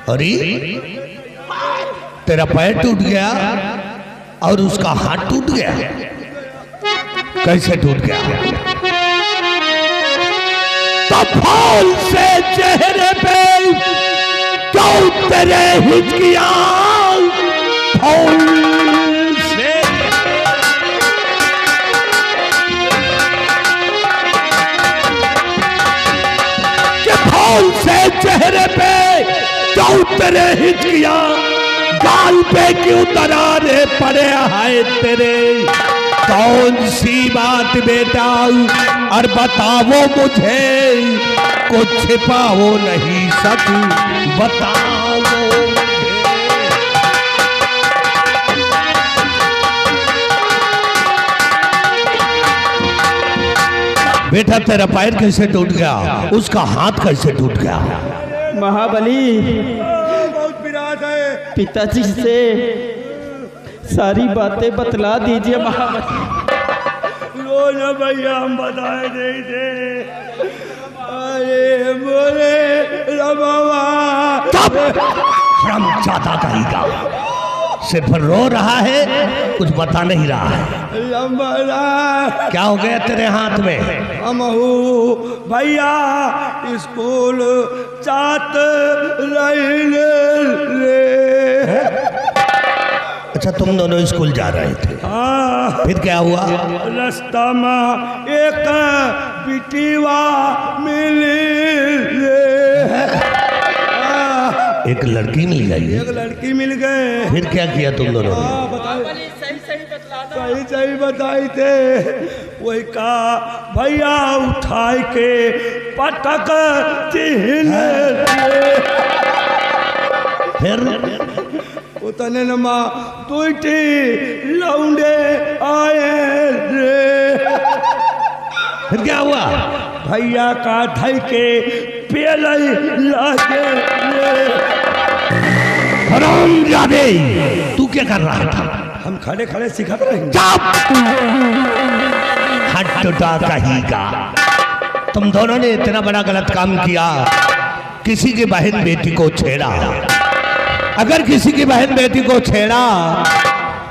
अरे तेरा पैर टूट गया और उसका हाथ टूट गया। कैसे टूट गया? तो फूल से चेहरे पे क्यों तेरे हिचकियां? फूल से के फूल से चेहरे पे क्यों तेरे हिचकियां? गाल पे क्यों दरारे पड़े हाय तेरे? कौन सी बात बेटा और बताओ मुझे, कुछ छिपाओ नहीं सक बताओ मुझे। बेटा तेरा पैर कैसे टूट गया? उसका हाथ कैसे टूट गया? महाबली पिताजी से सारी बातें बतला दीजिए महाबली। रो ना भैया, हम बताए नहीं थे। अरे बोले रमावा हरामजादा कहेगा, सिर्फ रो रहा है, कुछ बता नहीं रहा है। क्या हो गया तेरे हाथ में? हमहू भैया स्कूल चात रहे। अच्छा तुम दोनों स्कूल जा रहे थे? हाँ। फिर क्या हुआ? रास्ता में एक बिटिया मिली। एक लड़की मिल गई? एक लड़की मिल गए। फिर क्या किया तुम दोनों ने? सही सही बताई थे। वही कहा भैया उठाए के पटक फिर उतने नमा तुईटी लौंडे आए रे। फिर क्या हुआ? भैया का धई के पेल लागे। हरामजादे, तू क्या कर रहा था? हम खड़े खड़े सिखा रहे। हट्टा कहीगा, तुम दोनों ने इतना बड़ा गलत काम किया, किसी की बहन बेटी को छेड़ा। अगर किसी की बहन बेटी को छेड़ा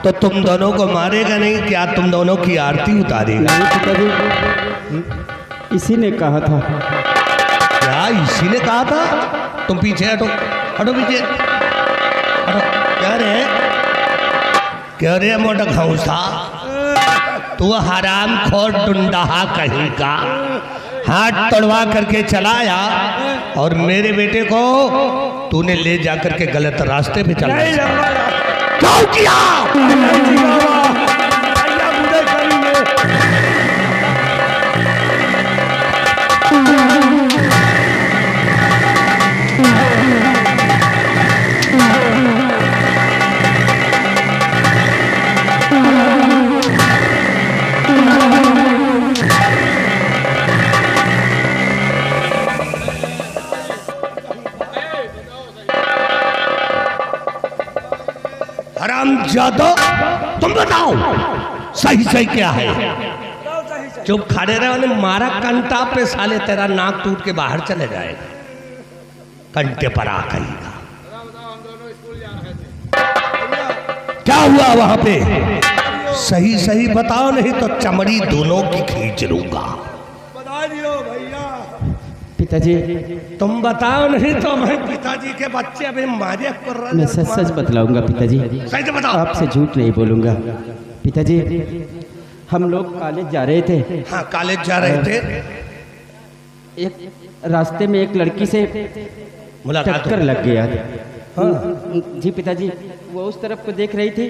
तो तुम दोनों को मारेगा नहीं, क्या तुम दोनों की आरती उतारेगा? इसी ने कहा था। क्या इसी ने कहा था? तुम पीछे हटो, हटो पीछे हटो। क्या रे मोटा घौसा, तू हराम खोर टुंडहा कहेगा, हाथ तोड़वा करके चलाया और मेरे बेटे को तूने ले जाकर के गलत रास्ते पे चलाया। क्यों किया? हरामजादा, तुम बताओ सही सही क्या है? चुप खड़े रहे, मारा कंटा पे साले, तेरा नाक टूट के बाहर चले जाएगा। कंटे पर आ कहीगा। क्या हुआ वहां पे? सही सही बताओ, नहीं तो चमड़ी दोनों की खींच लूंगा। बता दियो भैया। पिताजी तुम बताओ, नहीं तो मैं पिताजी के बच्चे अभी मारे कर रहा। मैं सच सच बतलाऊंगा पिताजी, सही से बताओ। आपसे झूठ नहीं बोलूंगा। पिताजी हम लोग कॉलेज जा रहे थे। हाँ कॉलेज जा रहे थे। एक रास्ते में एक लड़की से मुलाकात टक्कर लग गया। हाँ। जी पिताजी, वो उस तरफ को देख रही थी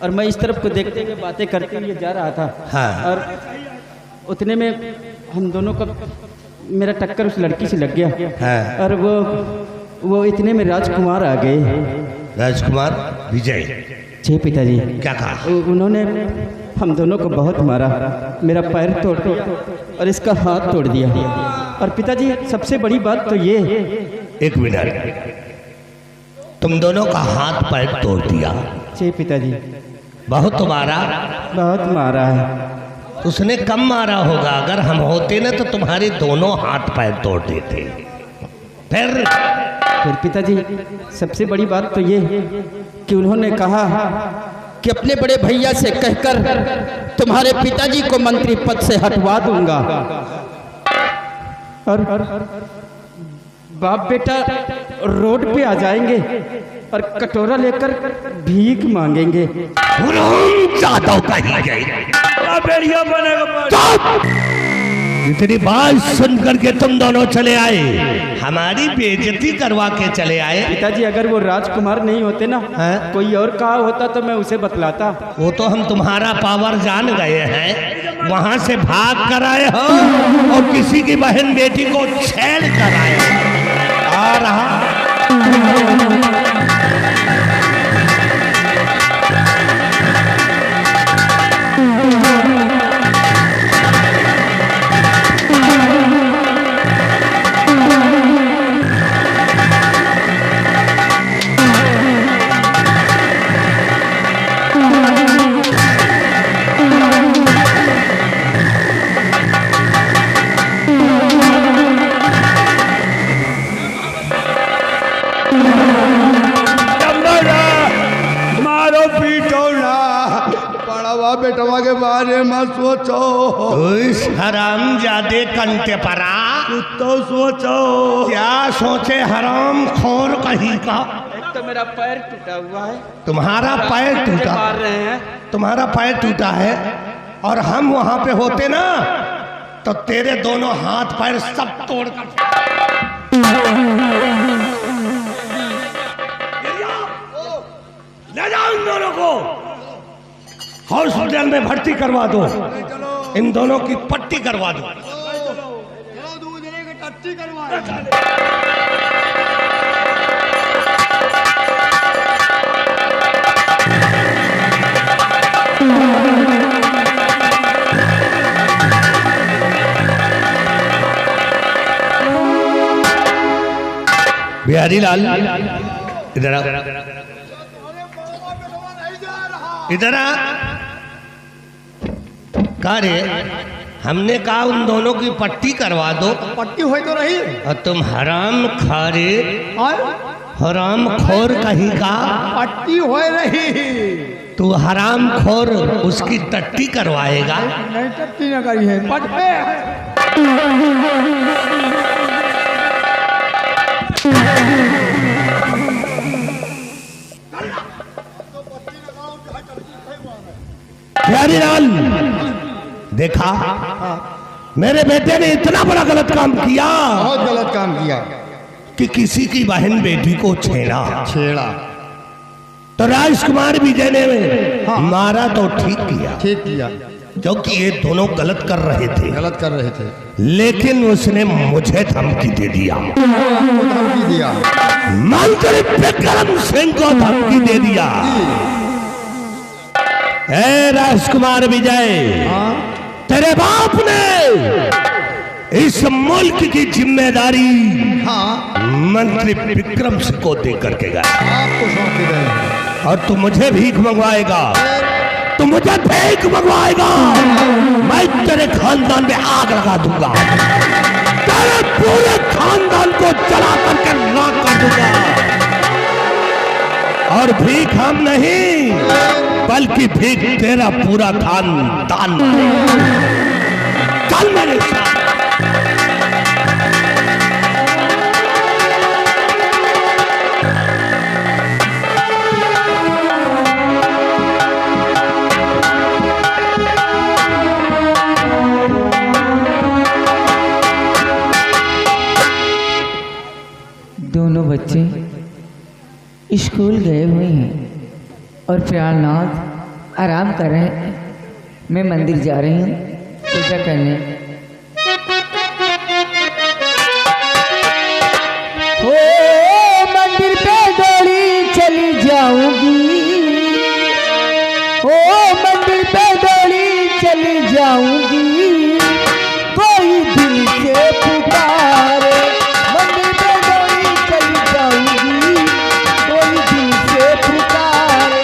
और मैं इस तरफ को देखते हुए बातें करते हुए जा रहा था। हाँ। और उतने में हम दोनों का मेरा टक्कर उस लड़की से लग गया। हाँ। और वो इतने में राजकुमार आ गए। राजकुमार विजय? जी पिताजी। क्या कहा? उन्होंने हम दोनों को बहुत मारा, मेरा पैर तोड़ और इसका हाथ तोड़ दिया। और पिताजी सबसे बड़ी बात तो ये। एक मिनट, तुम दोनों का हाथ पैर तोड़ दिया? जी पिताजी। बहुत मारा? बहुत मारा है। उसने कम मारा होगा, अगर हम होते ना तो तुम्हारे दोनों हाथ पैर तोड़ देते। फिर पिताजी सबसे बड़ी बात तो ये कि उन्होंने कहा कि अपने बड़े भैया से कहकर तुम्हारे पिताजी को मंत्री पद से हटवा दूंगा और बाप बेटा रोड पे आ जाएंगे और कटोरा लेकर भीख मांगेंगे। जादव कहीं गए। बढ़िया बनेगा। इतनी बात सुन करके तुम दोनों चले आए, हमारी बेइज्जती करवा के चले आए। पिताजी अगर वो राजकुमार नहीं होते ना, कोई और कहा होता तो मैं उसे बतलाता। वो तो हम तुम्हारा पावर जान गए हैं, वहां से भाग कर आए हो और किसी की बहन बेटी को छेड़ कर आए। आ रहा बेटवा के बारे में सोचो। हरामजादे कंटे परा, तो सोचो। क्या सोचे हराम खोर कहीं का। एक तो मेरा पैर टूटा हुआ है। तुम्हारा पैर टूटा, मार रहे हैं। तुम्हारा पैर टूटा है और हम वहां पे होते ना तो तेरे दोनों हाथ पैर सब तोड़ कर ले जाओ इन दोनों को हॉस्पिटल में भर्ती करवा दो, इन दोनों की पट्टी करवा दो। बिहारी लाल इधर आ, इधर आ। कहा रे, हमने कहा उन दोनों की पट्टी करवा दो। पट्टी हो तो रही और तुम हराम खा रे, हराम खोर कहीं का। पट्टी हो रही। तू हराम खोर उसकी टट्टी करवाएगा। नहीं टट्टी न करी है, पट्टे प्यारी लाल, देखा मेरे बेटे ने इतना बड़ा गलत काम किया, बहुत गलत काम किया कि किसी की बहन बेटी को छेड़ा। तो राजकुमार विजय ने मारा तो ठीक किया, क्योंकि ये दोनों गलत कर रहे थे। लेकिन उसने मुझे धमकी दे दिया, मंत्री विक्रम सिंह को धमकी दे दिया। ए राजकुमार विजय, तेरे बाप ने इस मुल्क की जिम्मेदारी मंत्री विक्रम सिंह को दे करके गया, और तू मुझे भीख मंगवाएगा, तू मुझे भीख मंगवाएगा। मैं तेरे खानदान में आग लगा दूंगा, तेरे पूरे खानदान को जला करके राख कर दूंगा। और भीख हम नहीं, बल्कि भीख तेरा पूरा खानदान। चल मेरे साथ। दोनों बच्चे स्कूल गए हुए हैं और प्यारनाथ आराम कर रहे हैं। मैं मंदिर जा रही हूँ पूजा करने। ओ मंदिर पे दौड़ी चली जाऊंगी, ओ मंदिर पे दौड़ी चली जाऊंगी, कोई दिल से पुकारे। मंदिर पे दौड़ी चली जाऊंगी, कोई दिल से पुकारे।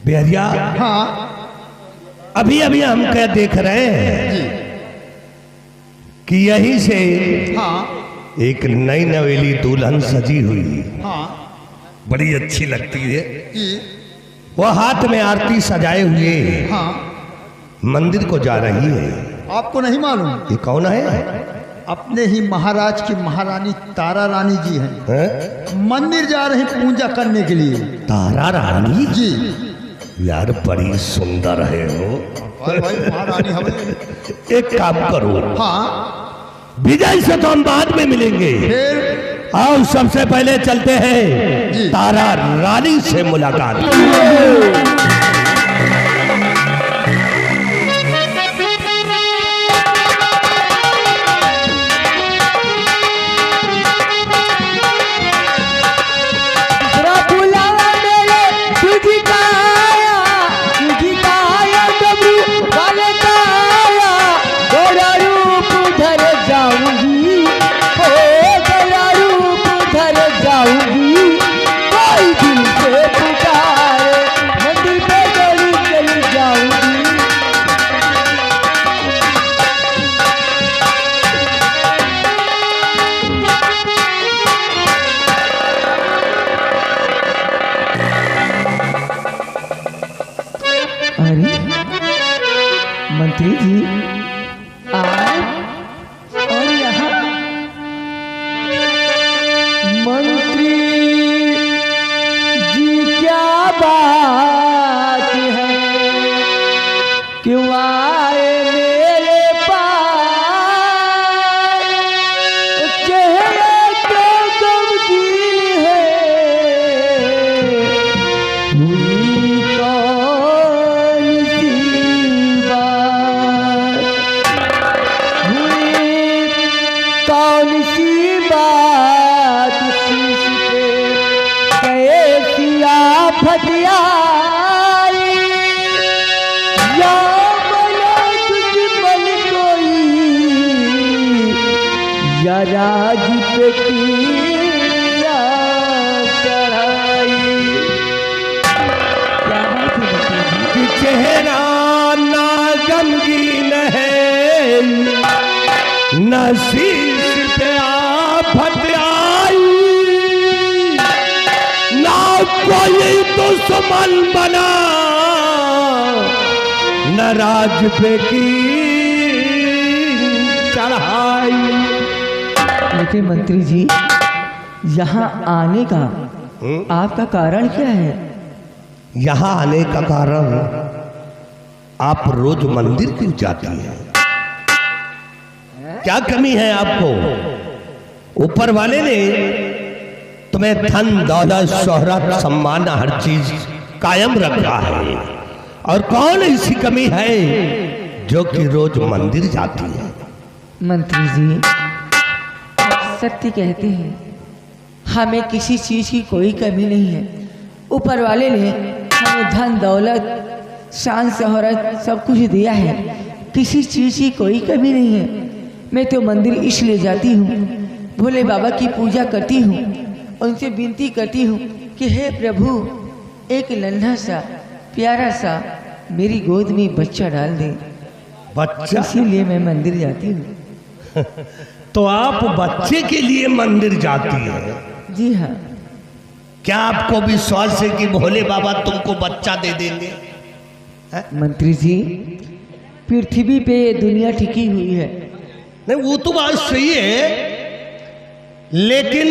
बिहरिया, हाँ अभी अभी हम क्या देख रहे हैं कि यहीं से हाँ एक नई नवेली दुल्हन सजी हुई, हाँ बड़ी अच्छी लगती है। जी वो हाथ में आरती सजाए हुए हाँ। मंदिर को जा रही है। आपको नहीं मालूम ये कौन है? अपने ही महाराज की महारानी तारा रानी जी हैं, हैं? मंदिर जा रही पूजा करने के लिए। तारा रानी जी यार बड़ी सुंदर है हो। भाई भाई महारानी हमें। एक काम करो, हाँ विजय से तो हम बाद में मिलेंगे। फिर आओ सबसे पहले चलते हैं जी। तारा रानी से मुलाकात। मंत्री जी आप और यहाँ मंत्री जी क्या बात है, क्यों आए मेरे पास, चेहरे तो गमगीन है, हुई कौन सी बात, हुई कौन सी बात, शीश पे कैसी आफत आई, या बना दुश्मन कोई, या राज पे किया चढ़ाई। क्या बात है मंत्री जी? चेहरा ना गमगीन है, न शीश पे आफत आई, ना कोई दुश्मन बना, न राज पे की चढ़ाई। लेकिन मंत्री जी यहाँ आने का आपका कारण क्या है? यहाँ आने का कारण, आप रोज मंदिर क्यों जाती हैं? क्या कमी है आपको? ऊपर वाले ने तुम्हें धन दौलत शोहरत सम्मान हर चीज कायम रखा है, और कौन ऐसी कमी है जो कि रोज मंदिर जाती है? मंत्री जी सत्य कहते हैं, हमें किसी चीज की कोई कमी नहीं है। ऊपर वाले ने हमें धन दौलत शान शोहरत सब कुछ दिया है, किसी चीज की कोई कमी नहीं है। मैं तो मंदिर इसलिए जाती हूँ, भोले बाबा की पूजा करती हूँ, उनसे विनती करती हूँ कि हे प्रभु एक नन्हा सा प्यारा सा मेरी गोद में बच्चा डाल दे, बच्चा? इसीलिए मैं मंदिर जाती हूँ। तो आप बच्चे के लिए मंदिर जाती है? जी हाँ। क्या आपको विश्वास है कि भोले बाबा तुमको बच्चा दे देंगे? मंत्री जी पृथ्वी पे ये दुनिया टिकी हुई है। नहीं वो तो बात सही है, लेकिन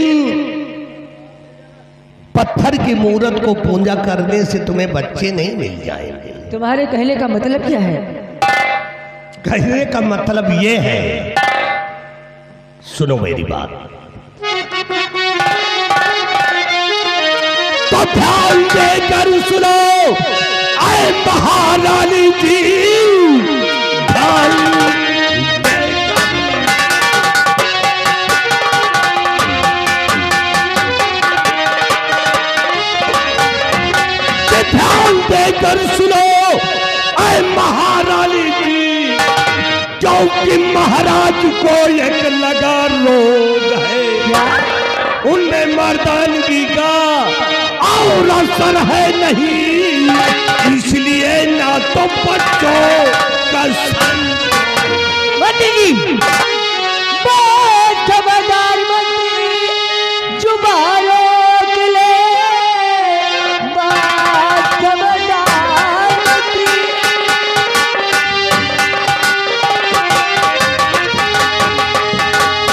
पत्थर की मूर्त को पूजा करने से तुम्हें बच्चे नहीं मिल जाएंगे। तुम्हारे कहने का मतलब क्या है? कहने का मतलब ये है, सुनो मेरी बात, तो ध्यान देकर सुनो आए महारानी जी, ध्यान देकर सुनो आए महारानी जी, क्योंकि महाराज को एक लगा रोग है, उनमें मर्दानगी का और असर है नहीं, इसलिए ना तो बच्चों का मंत्री जी बहुत खबरदार मंत्री, जुबानों के लिए बहुत खबरदार मंत्री।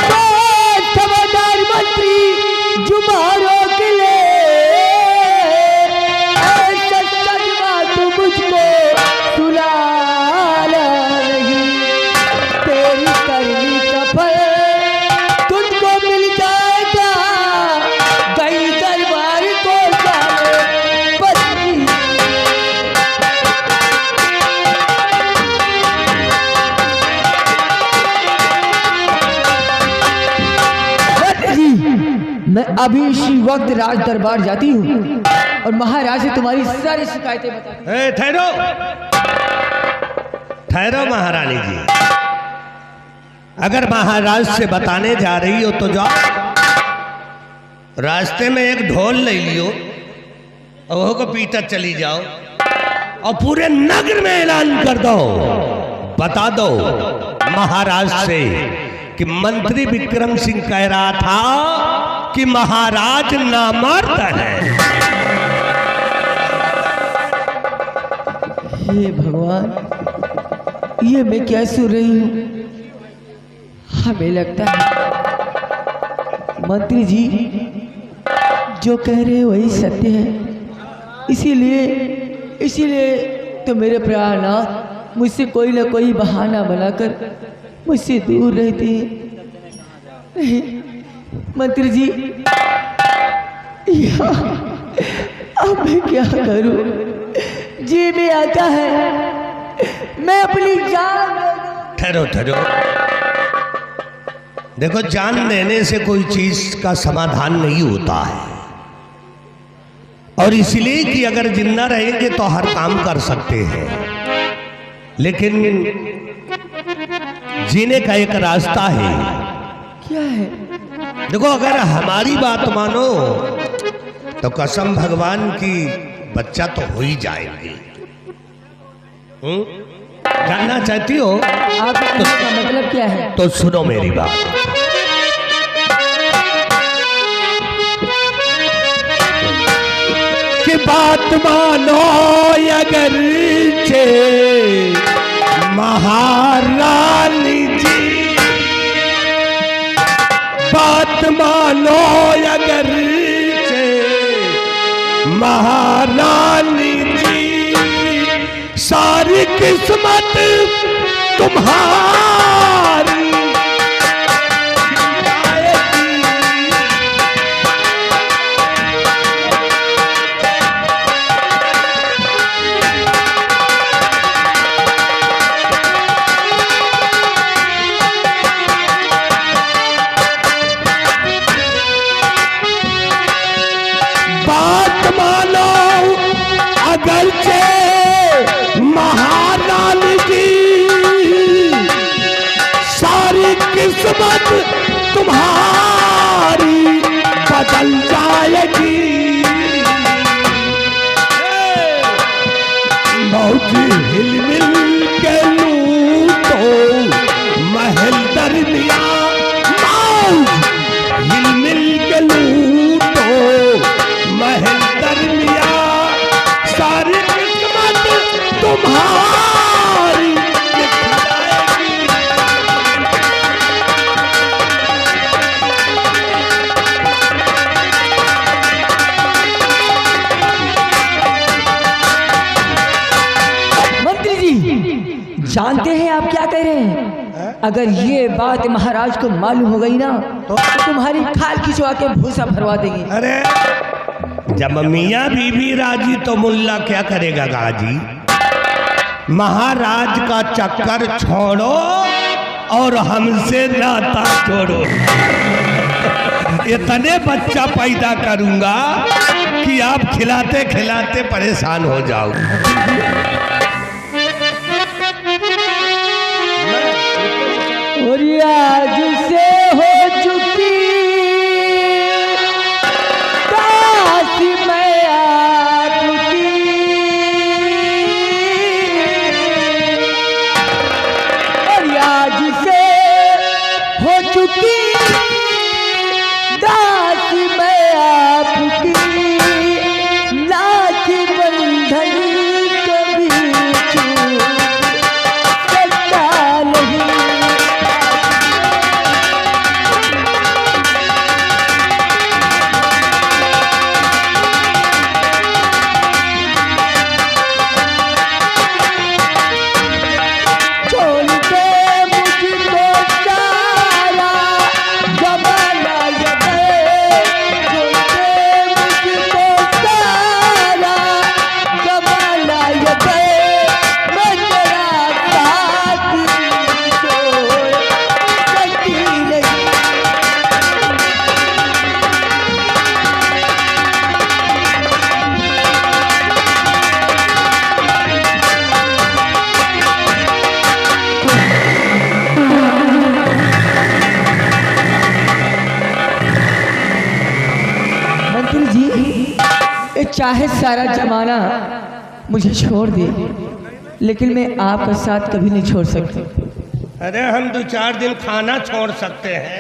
बहुत खबरदार मंत्री, जुबानों के लिए ऐसा सजवा तो मुझको सुनाना नहीं, तेरी करनी का फल तुझको मिल जाएगा, गई दरबार को जाने पत्नी। जी मैं अभी इसी वक्त राज दरबार जाती हूँ और महाराज से तुम्हारी सारी शिकायतें बताती हूँ। ठहरो ठहरो महारानी जी, अगर महाराज से बताने जा रही हो तो जाओ, रास्ते में एक ढोल ले लियो और वो को पीटर चली जाओ और पूरे नगर में ऐलान कर दो, बता दो महाराज से कि मंत्री विक्रम सिंह कह रहा था कि महाराज नामर्द है। हे भगवान, ये मैं क्या सुन रही हूँ? हमें लगता है मंत्री जी जो कह रहे हैं वही सत्य है, इसीलिए तो मेरे प्राणनाथ मुझसे कोई ना कोई बहाना बनाकर मुझसे दूर रहते हैं। नहीं मंत्री जी, अब मैं क्या करूं? जी में आता है, मैं अपनी जान। ठहरो ठहरो, देखो जान देने से कोई चीज का समाधान नहीं होता है, और इसलिए कि अगर जिंदा रहेंगे तो हर काम कर सकते हैं, लेकिन जीने का एक रास्ता है। क्या है? देखो अगर हमारी बात मानो तो कसम भगवान की बच्चा तो हो ही जाएंगे। जानना चाहती हो आपका मतलब क्या है? तो सुनो मेरी बात। कि बात मानो अगर चे महारानी जी, बात मानो अगर चे महारानी जी, सारी किस्मत तुम्हारी महारानी जी, सारी किस्मत तुम्हारी बदल जाएगी। मौज हिलमिल के लूटो महल दरमिया, मौज हिलमिल के लूटो महल दरमिया, सारी किस्मत तुम्हारी मंत्री जी जानते हैं आप क्या कह रहे हैं? अगर ये बात महाराज को मालूम हो गई ना तो तुम्हारी खाल खिंचवा के भूसा भरवा देंगे। अरे जब मियाँ बीबी राजी तो मुल्ला क्या करेगा गाजी। महाराज का चक्कर छोड़ो और हमसे नाता छोड़ो। इतने बच्चा पैदा करूंगा कि आप खिलाते खिलाते परेशान हो जाओ। और आज से हो चुकी चाहे सारा जमाना मुझे छोड़ दे, लेकिन मैं आपका साथ कभी नहीं छोड़ सकती। अरे हम 2-4 दिन खाना छोड़ सकते हैं,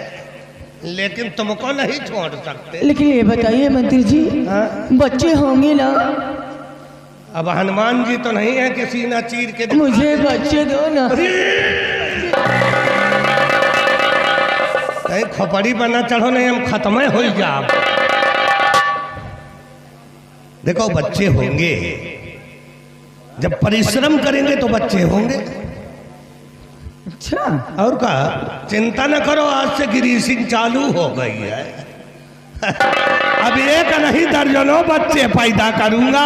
लेकिन तुमको नहीं छोड़ सकते। लेकिन ये बताइए मंत्री जी, हाँ? बच्चे होंगे ना? अब हनुमान जी तो नहीं है कि सीना चीर के दिखा मुझे दे। बच्चे दो ना। कहीं खोपड़ी बना चढ़ो नहीं, हम खत्म हो जाओ। देखो बच्चे होंगे, जब परिश्रम करेंगे तो बच्चे होंगे। अच्छा, और का चिंता न करो, आज से ग्रीसिंग चालू हो गई है। अब एक नहीं दर्जनों बच्चे पैदा करूंगा,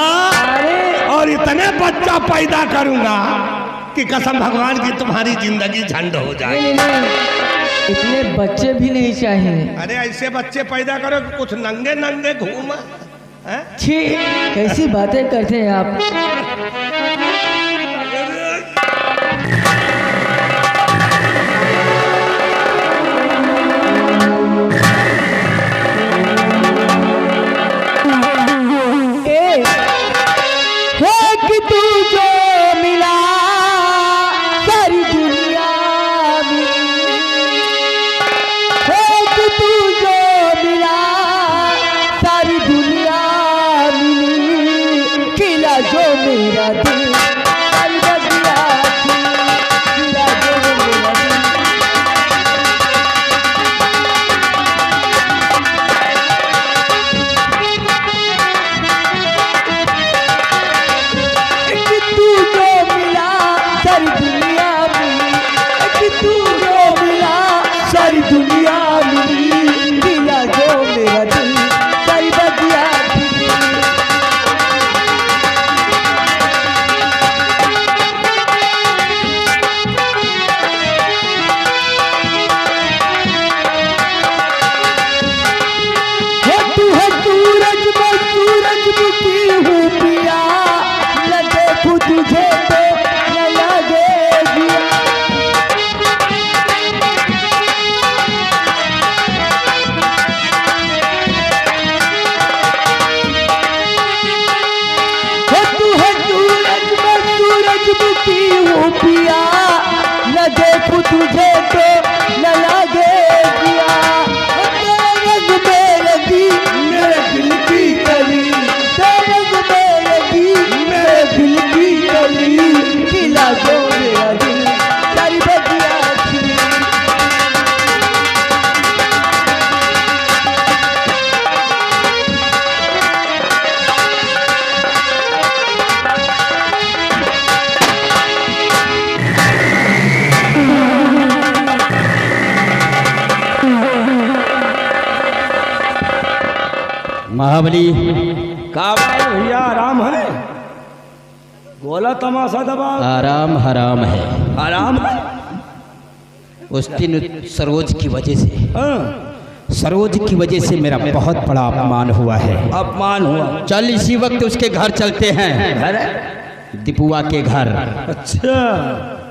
और इतने बच्चा पैदा करूंगा कि कसम भगवान की तुम्हारी जिंदगी झंड हो जाए। नहीं, इतने बच्चे भी नहीं चाहिए। अरे ऐसे बच्चे पैदा करो कि कुछ नंगे नंगे घूम। छी, कैसी बातें करते हैं आप। कि तू जो मिला सारी दुनिया में, कि तू जो मिला सारी दुनिया में, खिला जो मेरा दिल सारी बगिया थी, खिला जो मेरा दिल। सारी दुनिया मिली, दिला जो मेरा दिल सारी बगिया थी। तू है सूरज में सूरजमुखी हूँ पिया, न देखूं तुझे तो न लगे जिया। पिया न देखूं तुझे तो न लगे जिया। तेरे रंग में लगी मेरे दिल की कली, तेरे रंग में लगी मेरे दिल की कली, खिला जो मेरा दिल सारी बगिया थी। महाबली का भैया आराम है? गोला तमाशा दबा आराम हराम है। आराम है? उस दिन सरोज की वजह से, हाँ। सरोज की वजह से मेरा बहुत बड़ा अपमान हुआ है। अपमान हुआ? चल इसी वक्त उसके घर चलते हैं, दीपुआ के घर। अच्छा,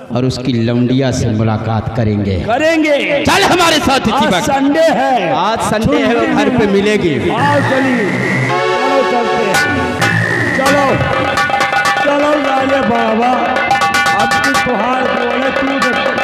और उसकी लौंडिया से मुलाकात करेंगे। करेंगे। चल हमारे साथ इसी आज वक्त। संडे है। आज संडे है, वो घर पे मिलेगी। आओ चलिए, चलो चलते हैं। चलो चलो राजे बाबा, अब की तुहार बोले तू देखो।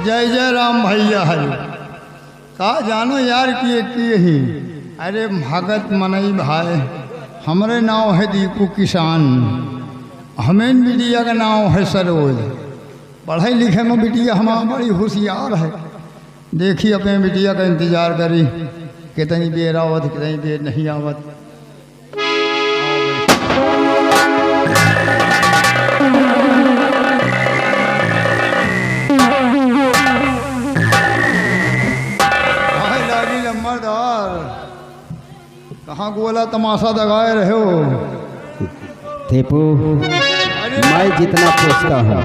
जय जय राम भैया हरि का जानो यार किए ही। अरे भगत मनई भाई, हमरे नाव है दीपू किसान, हमें बिटिया का नाम है सरोज। पढ़े लिखे में बिटिया हमारा बड़ी होशियार है। देखी अपने बिटिया का इंतजार करी, कितनी देर आवत कितनी देर नहीं आवत। कहाँ गोला तमाशा दगाए रहे हो? दीपू, मैं जितना पूछता हूँ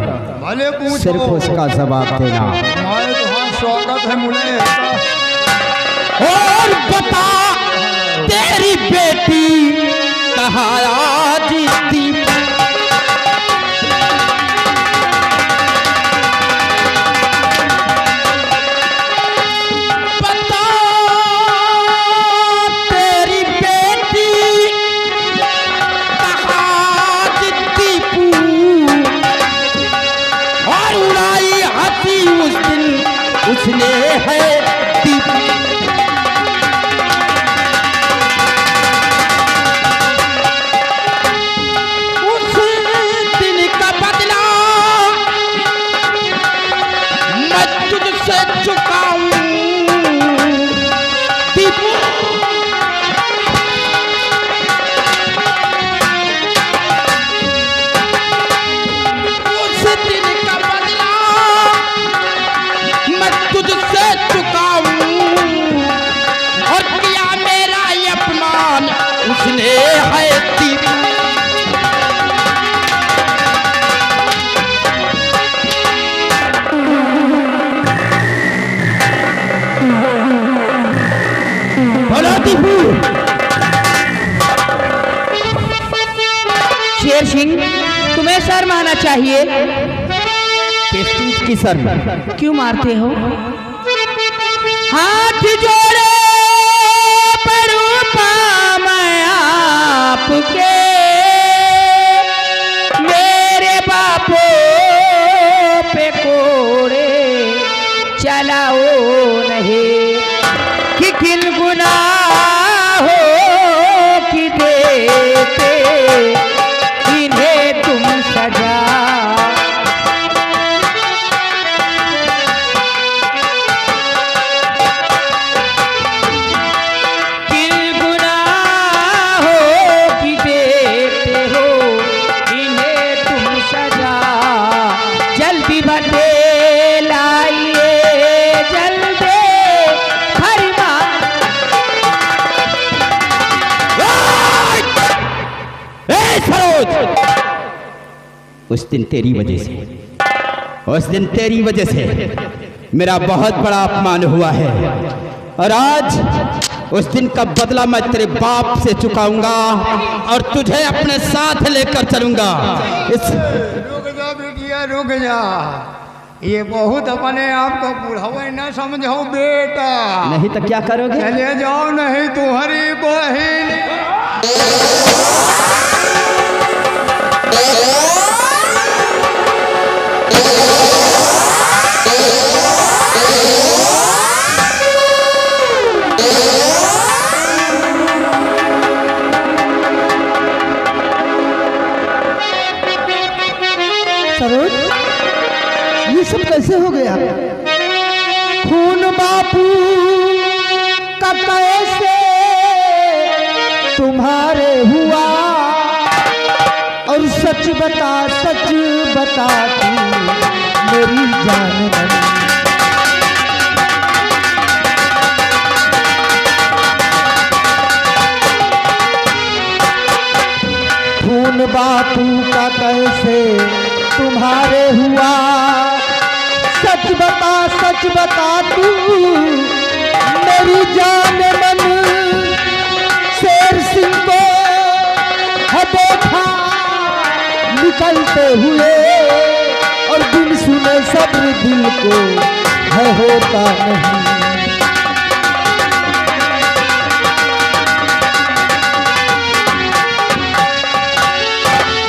भले पूछो, सिर्फ उसका जवाब देना। हमारे तुम्हारा स्वागत है मुझे। और बता तेरी बेटी कहा आज दीप बता तेरी बेटी कहा आज दीपू और उड़ाई हंसी उस दिन उसने है दीपू। उसने है दीप बोलो दीपू। शेर सिंह, तुम्हें शर्म आना चाहिए। किस चीज की शर्म? क्यों मारते हो? हाथ जोड़े परूपा मैं आपके मेरे बापों पे कोड़े चलाओ नहीं कि किन गुनाहों की देते इन्हें तुम सजा। उस दिन तेरी वजह से मेरा बहुत बड़ा अपमान हुआ है और आज उस दिन का बदला मैं तेरे बाप से चुकाऊंगा और तुझे अपने साथ लेकर चलूंगा। रुक जा बेटिया रुक जा, ये बहुत अपने आप को बुढ़ावे न समझो बेटा। नहीं तो क्या करोगे? चले जाओ नहीं तुम्हारी बहन। सरोज, ये सब कैसे हो गया? खून बापू का कैसे तुम्हारे हुआ और सच बता तू मेरी जान बनी। खून बापू का कैसे तुम्हारे हुआ सच बता तू मेरी जान मन। शेर सिंह को है देखा निकलते हुए और बिन सुने सब्र दिल को है होता नहीं।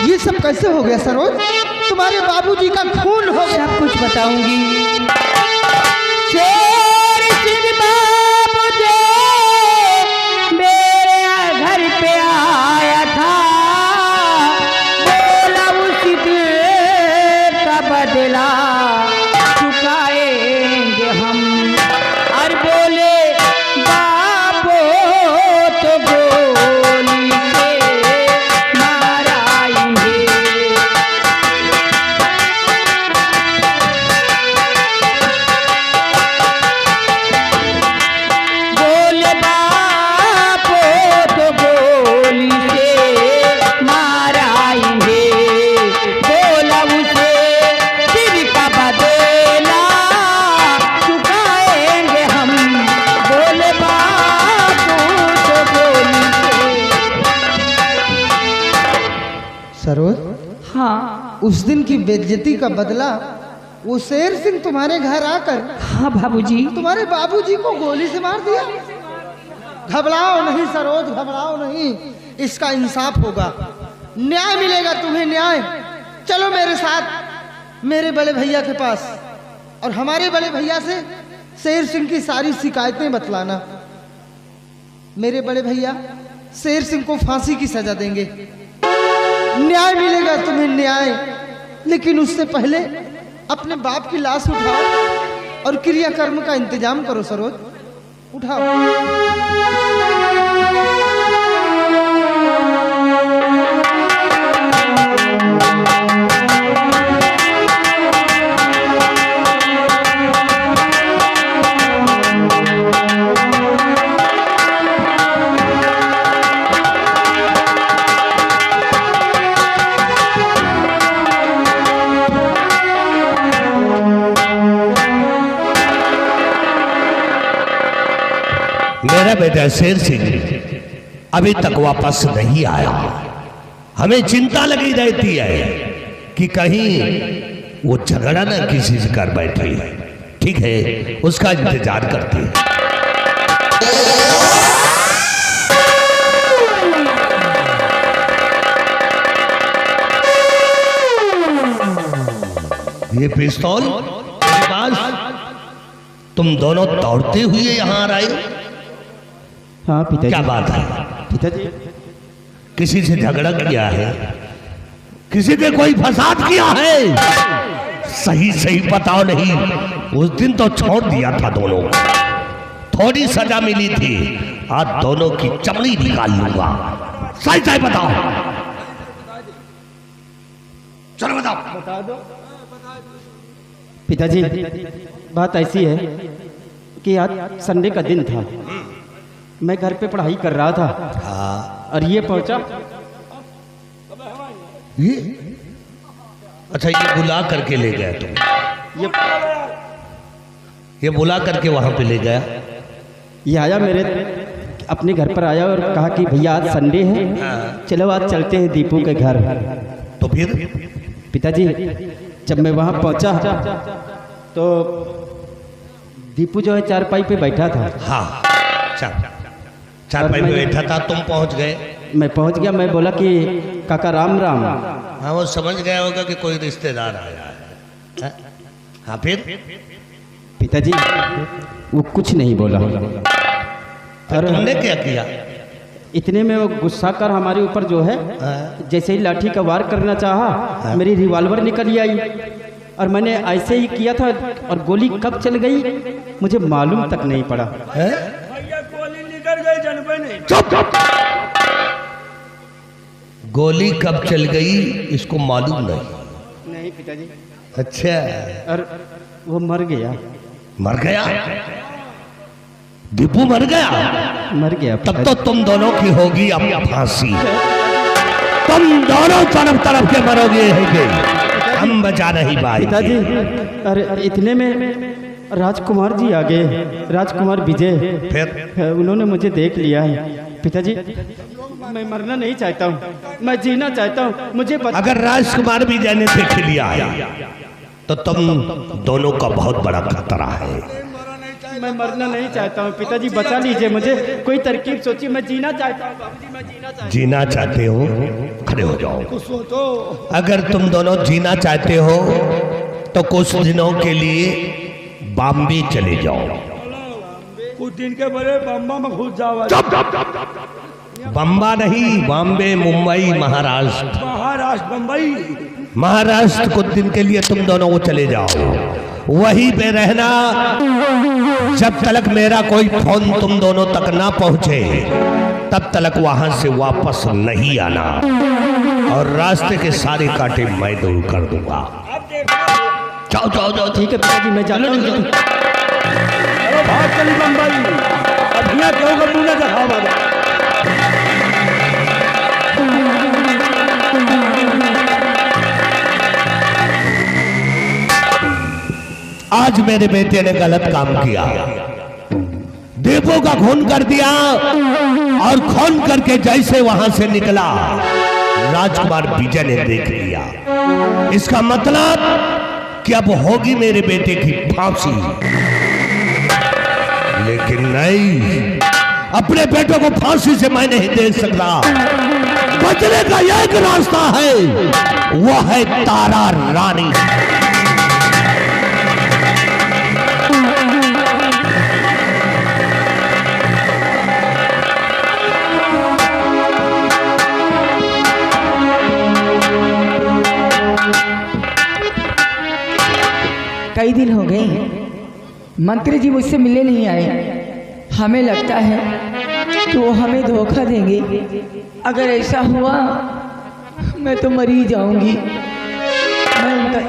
ये सब कैसे हो गया सरोज? तुम्हारे बाबूजी का खून हो गया। सब कुछ बताऊंगी। शेर सिंह बाबूजी मेरे घर पे आया था, बोला उसी दिन का बदला चुकाएंगे हम और बोले बाबो तो गोली से माराएंगे। उस दिन की बेइज्जती का बदला वो शेर सिंह तुम्हारे घर आकर हाँ बाबूजी। तुम्हारे बाबूजी को गोली से मार दिया। घबराओ नहीं सरोज, घबराओ नहीं, इसका इंसाफ होगा, न्याय मिलेगा तुम्हें, न्याय। चलो मेरे साथ मेरे बड़े भैया के पास, और हमारे बड़े भैया से शेर सिंह की सारी शिकायतें बतलाना। मेरे बड़े भैया शेर सिंह को फांसी की सजा देंगे, न्याय मिलेगा तुम्हें, न्याय। लेकिन उससे पहले अपने बाप की लाश उठाओ और क्रियाकर्म का इंतजाम करो सरोज, उठाओ। मेरा बेटा शेर सिंह अभी तक वापस नहीं आया। हमें चिंता लगी रहती है कि कहीं वो झगड़ा न किसी से कर बैठे। ठीक है, उसका इंतजार करते हैं। ये पिस्तौल मेरे पास, तुम दोनों दौड़ते हुए यहाँ आ रहे। हाँ पिताजी। क्या बात है पिताजी? किसी से झगड़ा किया है? किसी ने कोई फसाद किया है? सही सही बताओ। नहीं, उस दिन तो छोड़ दिया था दोनों, थोड़ी सजा मिली थी, आज दोनों की चमड़ी निकाल लूंगा। सही सही बताओ, चलो बताओ। बता दो। पिताजी बात ऐसी है कि आज संडे का दिन था, मैं घर पे पढ़ाई कर रहा था। हाँ। और ये पहुंचा। ये अच्छा, ये बुला करके ले गया तुम? ये बुला करके वहां पे ले गया? ये आया मेरे अपने घर पर आया और कहा कि भैया आज संडे है, चलो आज चलते हैं दीपू के घर। तो फिर पिताजी जब मैं वहां पहुंचा तो दीपू जो है चारपाई पे बैठा था। हाँ, चारपाई पे बैठा था, तुम पहुंच गए? मैं पहुंच गया। मैं बोला कि काका राम राम। हाँ, वो समझ गया होगा कि कोई रिश्तेदार आया है। हाँ, फिर पिताजी वो कुछ नहीं बोला। और तुमने क्या किया? इतने में वो गुस्सा कर हमारे ऊपर जो है जैसे ही लाठी का वार करना चाहा, मेरी रिवॉल्वर निकल आई और मैंने ऐसे ही किया था, और गोली कब चल गई मुझे मालूम तक नहीं पड़ा। गोली निकल गई, जनपे नहीं। चुप चुप। गोली कब चल गई इसको मालूम नहीं? नहीं पिताजी। अच्छा, और वो मर गया। मर गया? दीपू मर गया? मर गया। तब तो तुम दोनों की होगी अब फांसी। तुम दोनों तरफ तरफ के मरोगे, हम बचा नहीं पाए। पिताजी अरे इतने में राजकुमार जी आ गए, राजकुमार विजय। फिर उन्होंने मुझे देख लिया है। पिताजी मैं मरना नहीं चाहता हूँ, मैं जीना चाहता हूँ, मुझे अगर राजकुमार विजय ने देख लिया तो तुम दोनों का बहुत बड़ा खतरा है। मैं मरना नहीं चाहता हूँ पिताजी, बचा लीजिए मुझे, कोई तरकीब सोचिए, मैं जीना चाहता हूँ बाबूजी, मैं जीना चाहता हूँ। जीना चाहते हो? खड़े हो जाओ। अगर तुम दोनों जीना चाहते हो तो कुछ दिनों के लिए बॉम्बे चले जाओ। कुछ दिन के बड़े बम्बा में घुस जाओ। बम्बा नहीं, बॉम्बे, मुंबई, महाराष्ट्र। महाराष्ट्र, बम्बई, महाराष्ट्र कुछ दिन के लिए तुम दोनों को चले जाओ, वहीं पे रहना जब तक मेरा कोई फोन तुम दोनों तक ना पहुंचे, तब तक वहां से वापस नहीं आना, और रास्ते के सारे कांटे मैं दूर कर दूंगा। जाओ जाओ जाओ। ठीक है पिताजी, मैं जाता हूँ। अरे भाग चली बम्बई, अब यहाँ क्यों कर तूने दिखा बाबा। आज मेरे बेटे ने गलत काम किया, दीपू का खून कर दिया, और खून करके जैसे वहां से निकला राजकुमार विजय ने देख लिया। इसका मतलब कि अब होगी मेरे बेटे की फांसी। लेकिन नहीं, अपने बेटे को फांसी से मैं नहीं दे सकता। बचने का एक रास्ता है, वो है तारा रानी। कई दिन हो गए मंत्री जी मुझसे मिलने नहीं आए। हमें लगता है कि वो हमें धोखा देंगे। अगर ऐसा हुआ मैं तो मर ही जाऊंगी। मैं उनका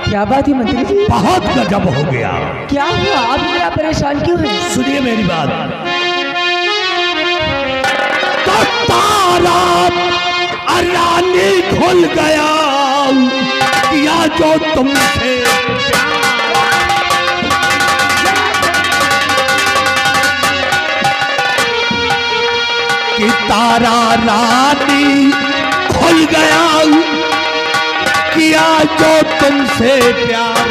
क्या बात है मंत्री जी? बहुत गजब हो गया। क्या हुआ? आप इतना परेशान क्यों हैं? सुनिए मेरी बात। तो तारा रानी खुल गया, किया जो तुमसे कि तारा रानी खुल गया, किया जो तुमसे प्यार।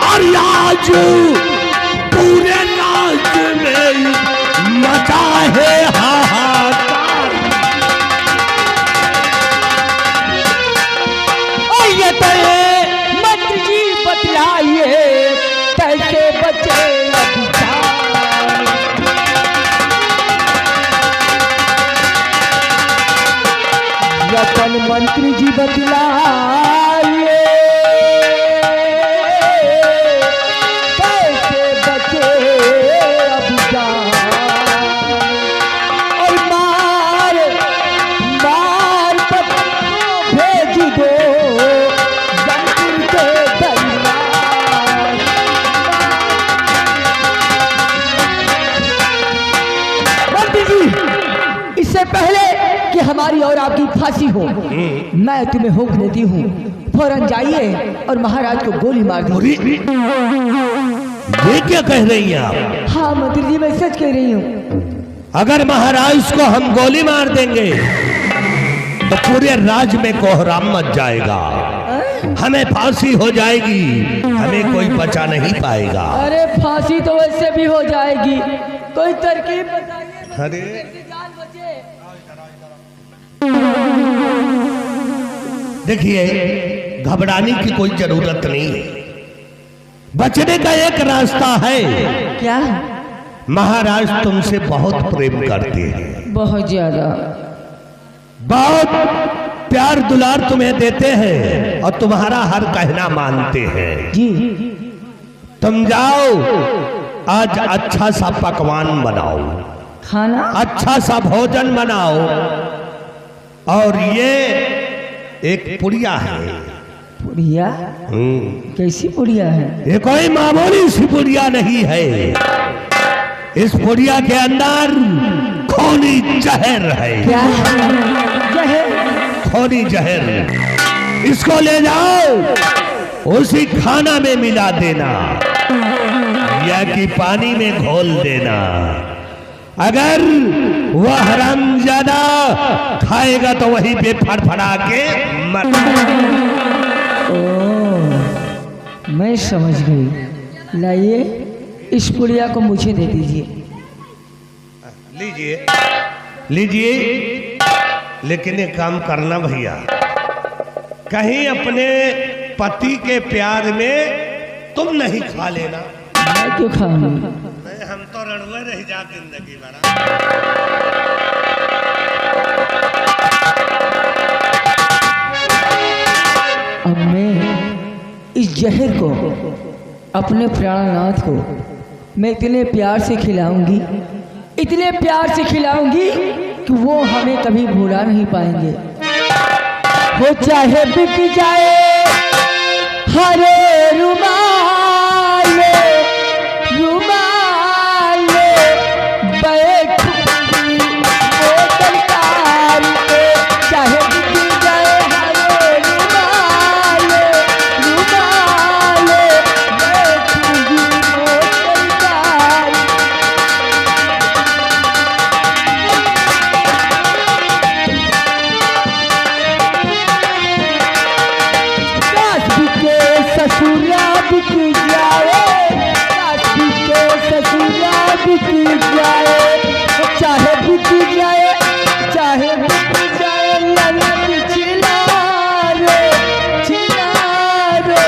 और आज पूरे राज्य में मचा है हाहाकार। ये तो मंत्री जी बतलाइए कैसे बचे अपन मंत्री जी बतलाइए कैसे बचे अब जान। और मार मार पत्थरों भेज दो जंजीर के दरमियान। मंत्री जी, इससे पहले कि हमारी और आपकी फांसी हो, मैं तुम्हें हुक्म देती हूँ, फौरन जाइए और महाराज को गोली मार दीजिए। ये क्या कह रही हैं आप? हाँ मंत्री जी, मैं सच कह रही हूँ। अगर महाराज को हम गोली मार देंगे तो पूरे राज्य में कोहराम मच जाएगा, हमें फांसी हो जाएगी, हमें कोई बचा नहीं पाएगा। अरे फांसी तो वैसे भी हो जाएगी, कोई तरकीब बताइए। अरे जान बचे। देखिए, घबराने की कोई जरूरत नहीं है। बचने का एक रास्ता है। क्या? महाराज तुमसे बहुत प्रेम करते हैं, बहुत ज्यादा, बहुत प्यार दुलार तुम्हें देते हैं और तुम्हारा हर कहना मानते हैं जी। तुम जाओ, आज अच्छा सा पकवान बनाओ, खाना अच्छा सा भोजन बनाओ। और ये एक पुड़िया है। पुड़िया? कैसी पुड़िया है? ये कोई मामूली सी पुड़िया नहीं है। इस पुड़िया के अंदर खूनी जहर है। क्या जहर? खूनी जहर। इसको ले जाओ, उसी खाना में मिला देना या कि पानी में घोल देना। अगर वह हरामजादा खाएगा तो वहीं पे फड़फड़ा के मर। ओह, मैं समझ गई। लाइए, इस पुड़िया को मुझे दे दीजिए। लीजिए लीजिए, लेकिन एक काम करना भैया, कहीं अपने पति के प्यार में तुम नहीं खा लेना। मैं क्यों खाऊंगी? हम तो रणुए रह जा जिंदगी भरा। अब मैं इस जहर को अपने प्राणनाथ को मैं इतने प्यार से खिलाऊंगी, इतने प्यार से खिलाऊंगी कि वो हमें कभी भुला नहीं पाएंगे। वो चाहे बिक जाए हरे रुमाल रुमाल बैठूंगी वो सरकार पे, चाहे बिक जाए हरे रुमाल रुमाल बैठूंगी वो सरकार। ससुरा बिक जाए, काशी के ससुरा बिक जाए, चाहे बिक जाए, चाहे बिक जाए, ननद छिला रे, छिला रे।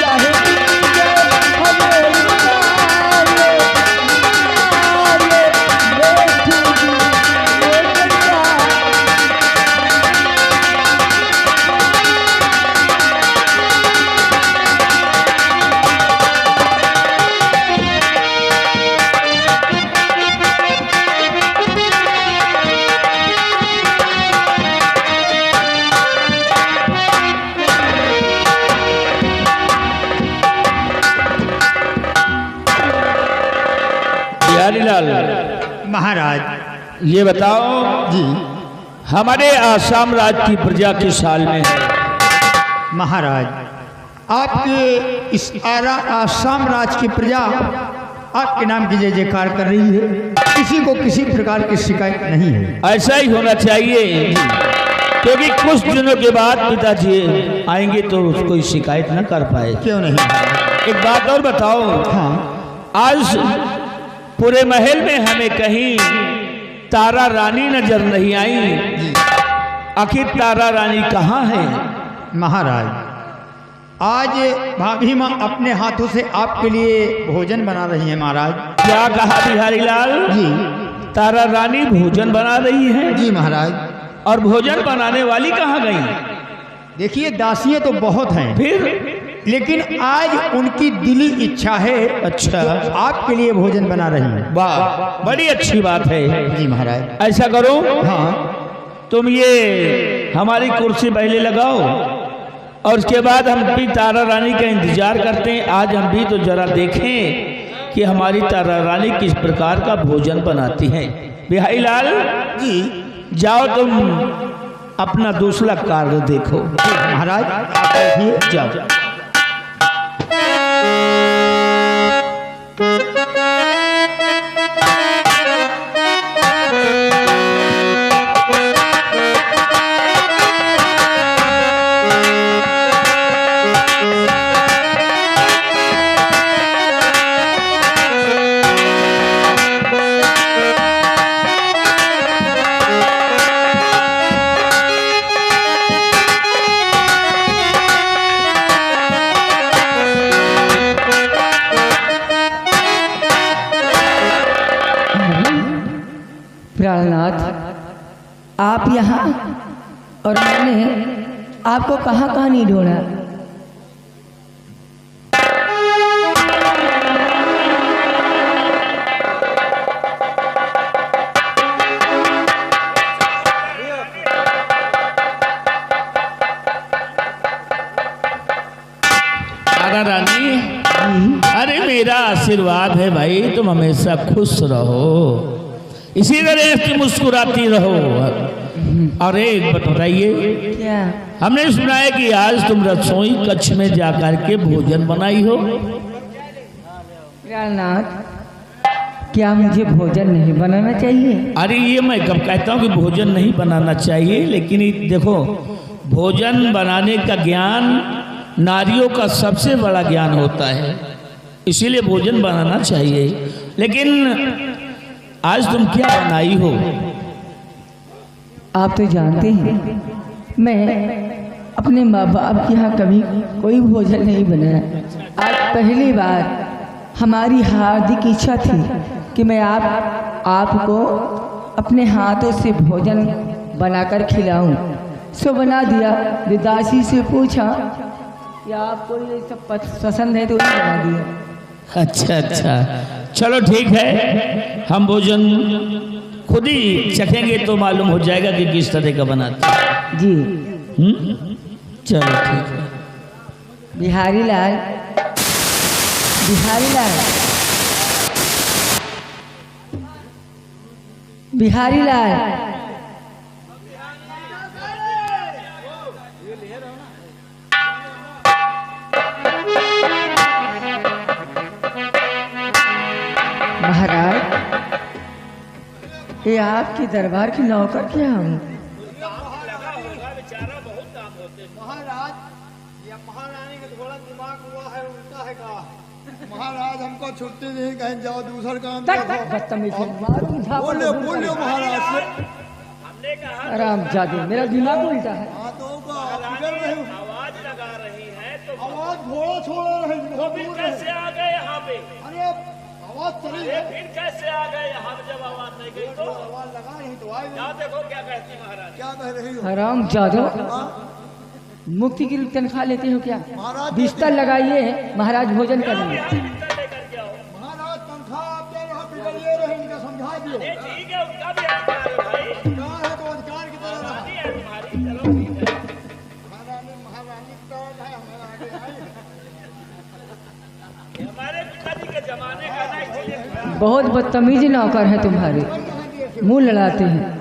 चाहे बिक जाए, हमें छिला रे, बिहारीलाल महाराज ये बताओ जी हमारे आसाम राज्य की प्रजा किस हाल में है? महाराज आपके इस आसाम राज्य की प्रजा आपके नाम की जय जयकार कर रही है, किसी को किसी प्रकार की शिकायत नहीं है। ऐसा ही होना चाहिए, क्योंकि कुछ दिनों के बाद पिताजी आएंगे तो कोई शिकायत न कर पाए। क्यों नहीं? एक बात और बताओ, हाँ आज पूरे महल में हमें कहीं तारा रानी नजर नहीं आई। आखिर तारा रानी कहाँ है? महाराज आज भाभी माँ अपने हाथों से आपके लिए भोजन बना रही है। महाराज क्या कहा बिहारीलाल? जी तारा रानी भोजन बना रही है? जी महाराज। और भोजन बनाने वाली कहाँ गई? देखिए दासियां तो बहुत हैं, फिर लेकिन आज उनकी दिली इच्छा है अच्छा आपके लिए भोजन बना रही है। वाह, बड़ी अच्छी बात है। जी महाराज। ऐसा करो, हाँ तुम ये हमारी कुर्सी पहले लगाओ और उसके बाद हम भी तारा रानी का इंतजार करते हैं। आज हम भी तो जरा देखें कि हमारी तारा रानी किस प्रकार का भोजन बनाती है। बिहारीलाल जी जाओ, तुम अपना दूसरा कार्य देखो। महाराज आप बैठिए। जाओ। प्राणनाथ, आप यहाँ और मैंने आपको कहाँ कहाँ नहीं ढूंढा। तारा रानी, अरे मेरा आशीर्वाद है भाई, तुम हमेशा खुश रहो, इसी तरह से मुस्कुराती रहो। और एक बताइए, क्या? हमने सुना है कि आज तुम रसोई कक्ष में जाकर के भोजन बनाई हो। प्राणनाथ, क्या मुझे भोजन नहीं बनाना चाहिए? अरे ये मैं कब कहता हूँ कि भोजन नहीं बनाना चाहिए, लेकिन देखो भोजन बनाने का ज्ञान नारियों का सबसे बड़ा ज्ञान होता है, इसीलिए भोजन बनाना चाहिए। लेकिन आज तुम क्या बनाई हो? आप तो जानते हैं मैं अपने माँ बाप के यहाँ कभी कोई भोजन नहीं बनाया। आज पहली बार हमारी हार्दिक इच्छा थी कि मैं आपको अपने हाथों से भोजन बनाकर खिलाऊं। सो बना दिया। दासी से पूछा कि आपको ये सब पसंद है तो ये बना दिया। अच्छा अच्छा, चलो ठीक है, हम भोजन खुद ही चखेंगे तो मालूम हो जाएगा कि किस तरह का बनाते हैं। जी चलो ठीक है। बिहारी लाल, बिहारी लाल, बिहारी लाल, महाराज, ये आपके दरबार की नौकर क्या हूँ? बेचारा बहुत काम होते हैं। महाराज ये महारानी का थोड़ा दिमाग हुआ है उल्टा है का महाराज हमको छुट्टी नहीं कहीं जाओ दूसरा काम बदतमीज मारूंगा बोलो बोलो महाराज से हमने कहा आराम जादू मेरा दिमाग उल्टा है। हाँ तो फिकर नहीं आवाज लगा रही है तो आवाज घोड़ा छोड़ा रहे बहुत फिर दूर कैसे आ गए यहाँ पे? अरे आवाज चली अरे है फिर कैसे आ गए यहाँ पे जब आवाज नहीं गई तो? आवाज लगा नहीं तो आई यहाँ देखो क्या कहती महाराज। क्या कह रही हो आराम जादू हाँ? मुक्ति की तनख्वाह लेते हो क्या? महाराज बिस्तर लगाइए महाराज भोजन करेंगे। यहाँ बिस्तर लेकर के आओ। महाराज तनख्वाह आप दे रहे बिगड़िए रहे इनका समझा दियो ये ठीक है उनका भी अधिकार है भाई। क्या है तो अधिकार की तरह रहा रानी है तुम्हारी, चलो ठीक है। महारानी तो है हमारा आगे आई ये हमारे पिताजी के जमाने का ना इसलिए बहुत बदतमीज नौकर है तुम्हारे, मुंह लड़ाते हैं।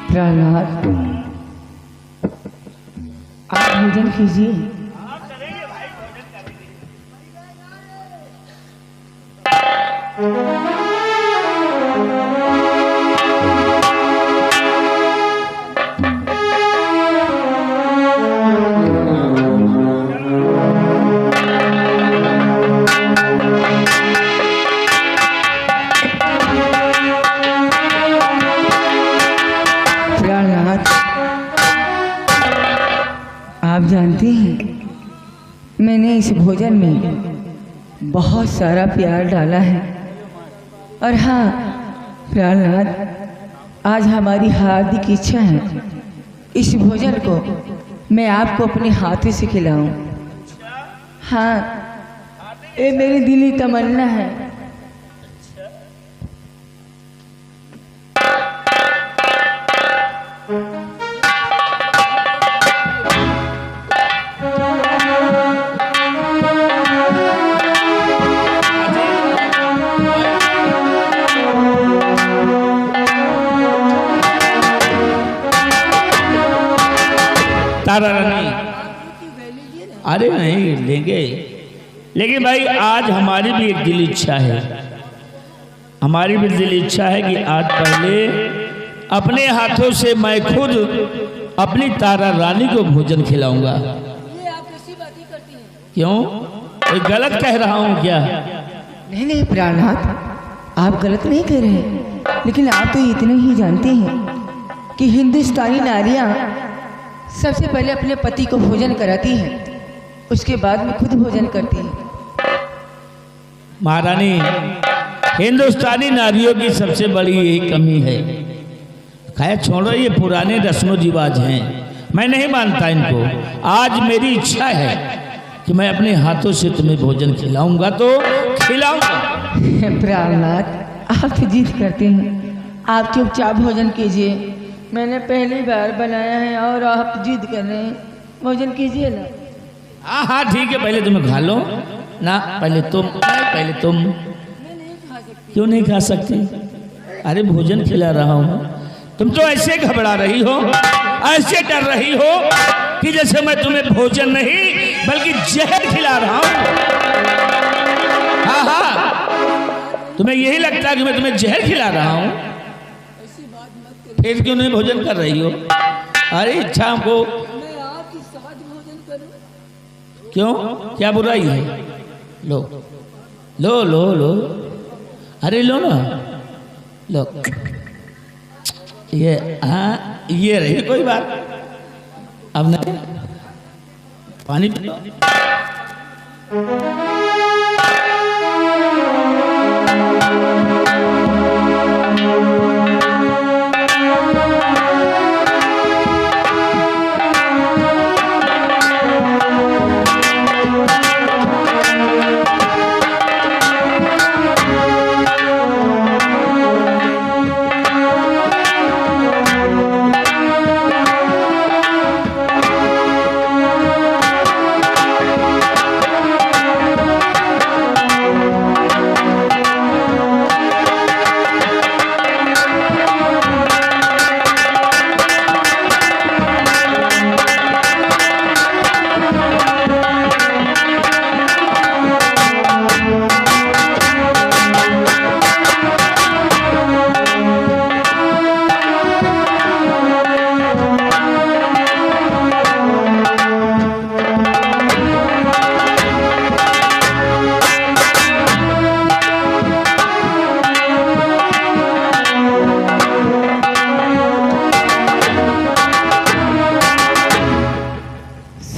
प्रहलाद आप भोजन कीजिए। आप चलेंगे भाई भोजन करेंगे। प्रहलाद आप जानते हैं मैंने इस भोजन में बहुत सारा प्यार डाला है। और हाँ प्रहलाद आज हमारी हार्दिक इच्छा है इस भोजन को मैं आपको अपने हाथों से खिलाऊं। हाँ ये मेरी दिली तमन्ना है। तारा रानी, अरे नहीं लेंगे, लेकिन भाई आज हमारी भी एक दिल इच्छा है, हमारी भी दिल इच्छा है कि आज पहले अपने हाथों से मैं खुद अपनी तारा रानी को भोजन खिलाऊंगा। ये आप कैसी बातें करती हैं? क्यों, कोई गलत कह रहा हूँ क्या? नहीं नहीं प्राणनाथ आप गलत नहीं कह रहे, लेकिन आप तो इतना ही जानते हैं कि हिंदुस्तानी नारियां सबसे पहले अपने पति को भोजन कराती हैं, उसके बाद में खुद भोजन करती हैं। महारानी, हिंदुस्तानी नारियों की सबसे बड़ी यही कमी है। खैर छोड़ो, ये पुराने रस्म रिवाज हैं, मैं नहीं मानता इनको। आज मेरी इच्छा है कि मैं अपने हाथों से तुम्हें भोजन खिलाऊंगा तो खिलाऊंगा। प्राणनाथ आप तो जिद करते हैं, आप चुपचाप भोजन कीजिए। मैंने पहली बार बनाया है और आप जिद कर रहे हैं, भोजन कीजिए ना। हाँ हाँ ठीक है, पहले तुम्हें खा लो ना, पहले तुम, पहले तुम। क्यों नहीं खा सकती? अरे भोजन खिला रहा हूँ, तुम तो ऐसे घबरा रही हो, ऐसे डर रही हो कि जैसे मैं तुम्हें भोजन नहीं बल्कि जहर खिला रहा हूँ। हाँ हाँ, तुम्हें यही लगता है कि मैं तुम्हें जहर खिला रहा हूँ, फिर क्यों नहीं भोजन कर रही हो? अरे इच्छा हमको, क्यों, क्या बुराई है? लो लो लो लो, अरे लो ना, लो। ये हाँ ये रही, कोई बात। अब नहीं, पानी पी लो।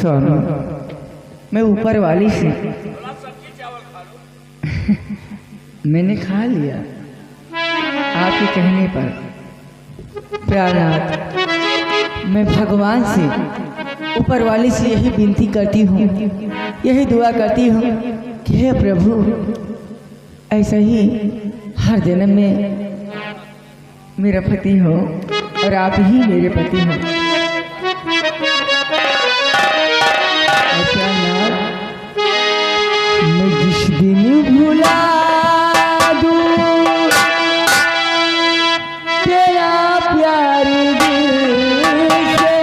स्वामी, मैं ऊपर वाली से मैंने खा लिया आपके कहने पर। प्यारनाथ, मैं भगवान से, ऊपर वाली से यही विनती करती हूँ, यही दुआ करती हूँ कि हे प्रभु, ऐसा ही हर जन्म में मेरा पति हो और आप ही मेरे पति हो। और प्यारनाथ, मैं जिस दिन भुला दूं तेरा प्यार दिल से,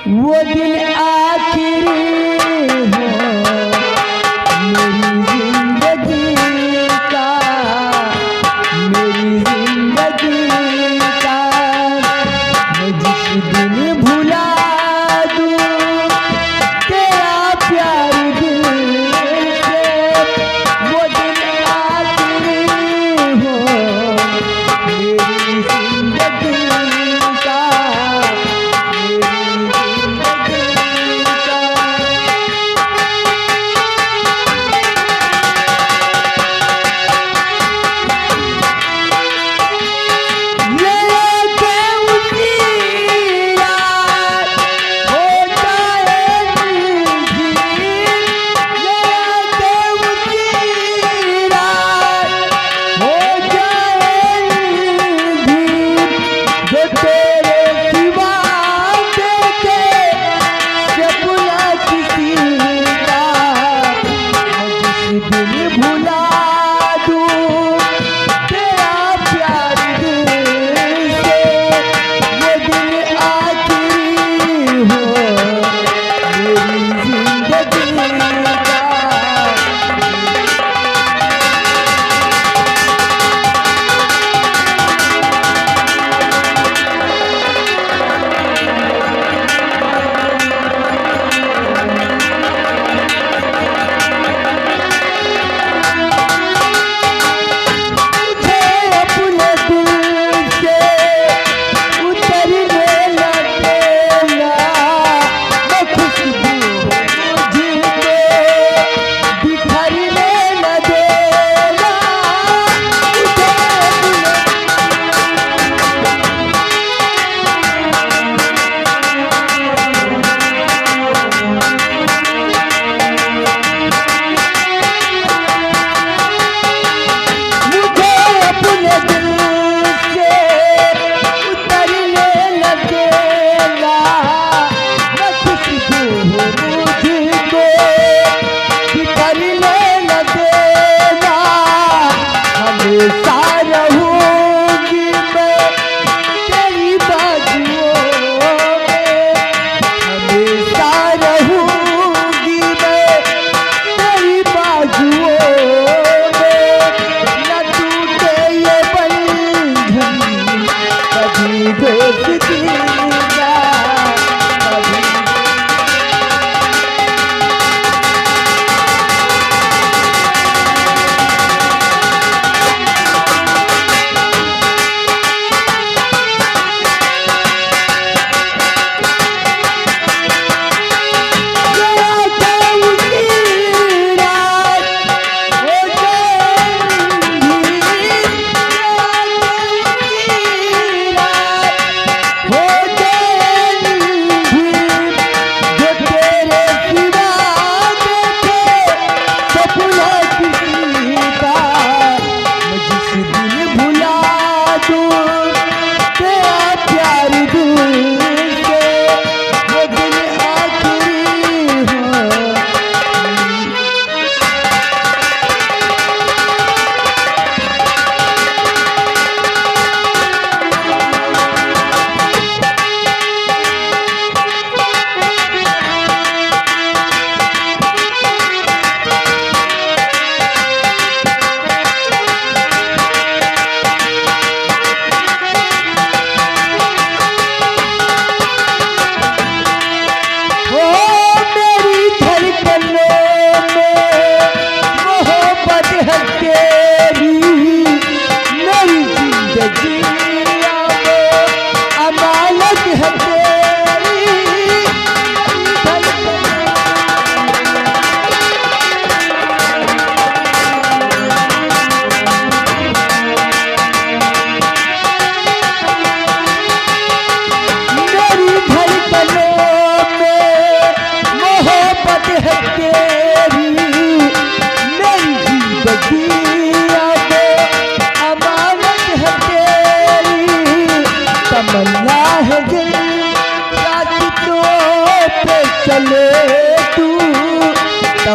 वो दिन आखिरी हो मेरी जिंदगी का, मेरी जिंदगी का। मैं जिस दिन भुला दूं तेरा प्यार दिल से,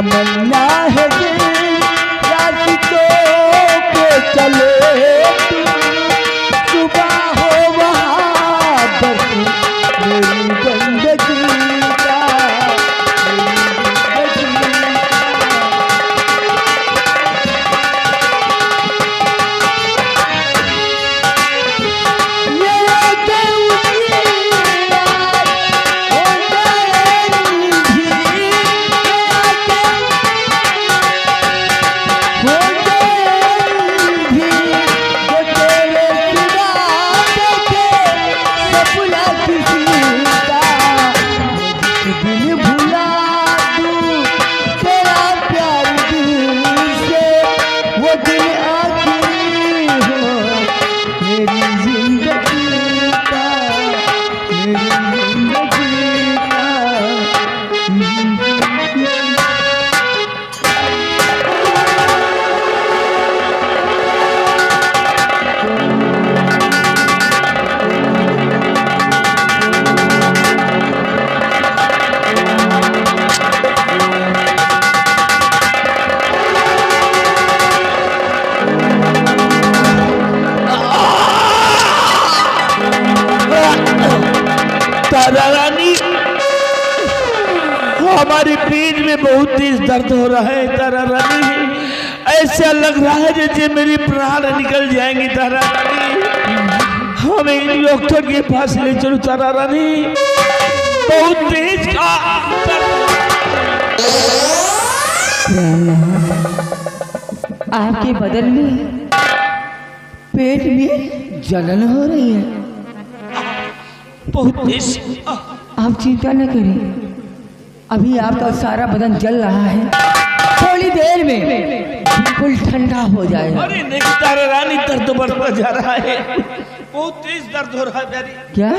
तमन्ना है दिल रास्तों पे चले तू, सुबह हो वहाँ बस मेरी बंदगी का, मेरी बंदगी तारा रानी, हमारी पीठ में बहुत तेज दर्द हो रहा है तारा रानी। ऐसा लग रहा है जैसे मेरी प्राण निकल जाएंगी तारा रानी। हमें डॉक्टर के पास ले चलो तारा रानी, बहुत तेज का आपके बदन में पेट में जलन हो रही है। बहुत तेज। आप चिंता न करें, अभी आपका सारा बदन जल रहा है, थोड़ी देर में बिल्कुल ठंडा हो जाएगा। अरे नहीं तारा रानी, दर्द बढ़ता जा रहा है, बहुत तेज दर्द हो रहा है प्यारी। क्या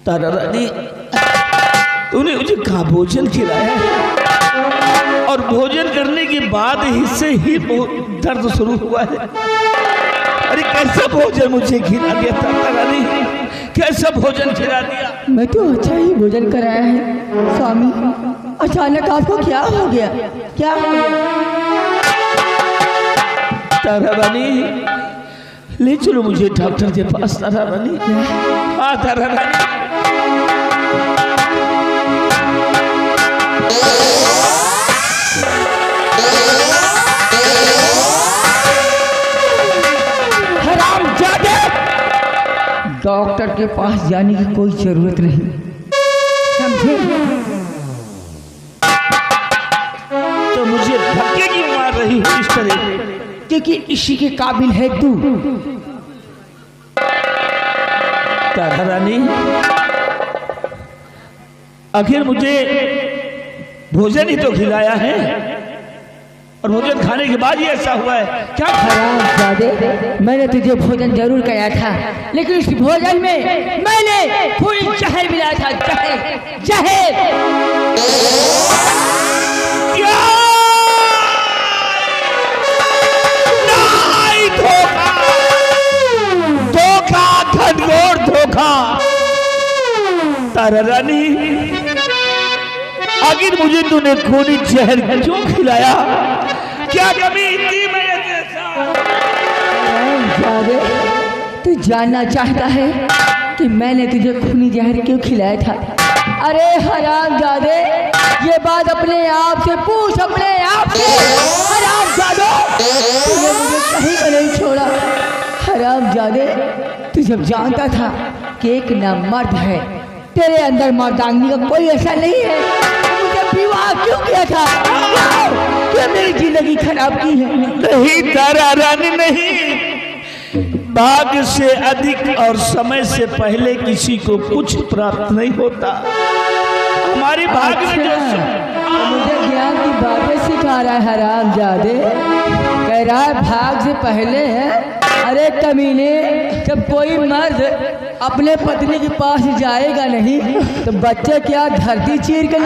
तारा रानी, तूने मुझे कहा भोजन खिलाया है और भोजन करने के बाद ही ही बहुत दर्द शुरू हुआ है। अरे कैसा भोजन मुझे खिला दिया तारा रानी, कैसा भोजन खिला दिया? मैं तो अच्छा ही भोजन कराया है स्वामी। अचानक आपको क्या हो गया? क्या हो गया? तारा रानी, ले चलो मुझे डॉक्टर के पास तारा रानी। हाँ तारा रानी। डॉक्टर के पास जाने की कोई जरूरत नहीं, समझे? तो मुझे धक्के क्यों मार रही हो इस तरह? क्योंकि इसी के काबिल है तू। तारा रानी, आखिर मुझे भोजन ही तो खिलाया है और भोजन खाने के बाद ही ऐसा हुआ है क्या? हरामजादे, मैंने तुझे भोजन जरूर कराया था, लेकिन इस भोजन में मैंने पूरी जहर मिलाया था। जहर जहर। क्या? नहीं, धोखा, धोखा, घनघोर धोखा। तारा रानी, आखिर मुझे तूने खूनी जहर क्यों खिलाया? क्या कमी थी मेरे जैसा? तू जानना चाहता है कि मैंने तुझे खूनी जहर क्यों खिलाया था? अरे हरामजादे, ये बात अपने आप से पूछ, अपने आप से। हरामजादे, तूने मुझे कहीं का नहीं छोड़ा। हरामजादे, तू जब जानता था कि एक ना मर्द है, तेरे अंदर मर्दांगी का कोई ऐसा नहीं है, मुझे विवाह क्यों किया था? क्यों मेरी जिंदगी खराब की है? नहीं तारा रानी, नहीं। भाग्य से अधिक और समय से पहले किसी को कुछ प्राप्त नहीं होता। हमारी भाग्य में जो मुझे ज्ञान की बातें सिखा रहा है हरामजादे। कह रहा है भाग्य से पहले है। अरे कमीने, जब कोई मर्द अपने पत्नी के पास जाएगा नहीं तो बच्चे क्या धरती चीर कर?